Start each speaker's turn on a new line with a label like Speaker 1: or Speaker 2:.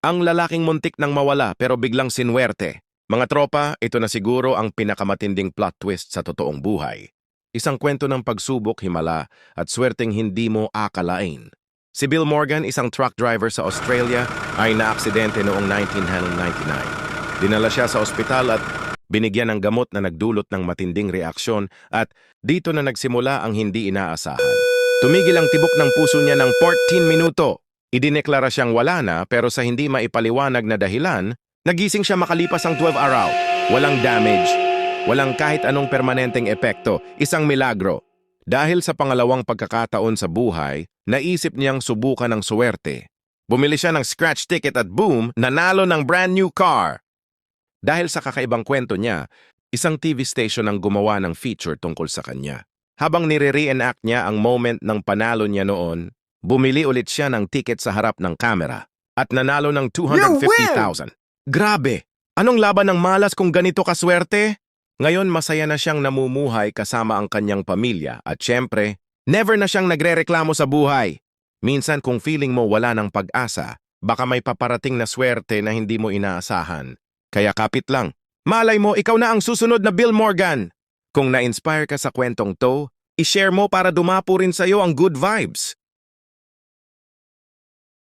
Speaker 1: Ang lalaking muntik nang mawala pero biglang sinwerte. Mga tropa, ito na siguro ang pinakamatinding plot twist sa totoong buhay. Isang kwento ng pagsubok, himala, at swerteng hindi mo akalain. Si Bill Morgan, isang truck driver sa Australia, ay naaksidente noong 1999. Dinala siya sa ospital at binigyan ng gamot na nagdulot ng matinding reaksyon at dito na nagsimula ang hindi inaasahan. Tumigil ang tibok ng puso niya ng 14 minuto. Idineklara siyang wala na pero sa hindi maipaliwanag na dahilan, nagising siya makalipas ang 12 araw. Walang damage, walang kahit anong permanenteng epekto, isang milagro. Dahil sa pangalawang pagkakataon sa buhay, naisip niyang subukan ng suwerte. Bumili siya ng scratch ticket at boom, nanalo ng brand new car. Dahil sa kakaibang kwento niya, isang TV station ang gumawa ng feature tungkol sa kanya. Habang nire-reenact niya ang moment ng panalo niya noon, bumili ulit siya ng ticket sa harap ng kamera at nanalo ng 250,000. Grabe! Anong laban ng malas kung ganito kaswerte? Ngayon masaya na siyang namumuhay kasama ang kanyang pamilya at syempre, never na siyang nagrereklamo sa buhay. Minsan kung feeling mo wala ng pag-asa, baka may paparating na swerte na hindi mo inaasahan. Kaya kapit lang. Malay mo, ikaw na ang susunod na Bill Morgan. Kung na-inspire ka sa kwentong to, i-share mo para dumapo rin sa'yo ang good vibes.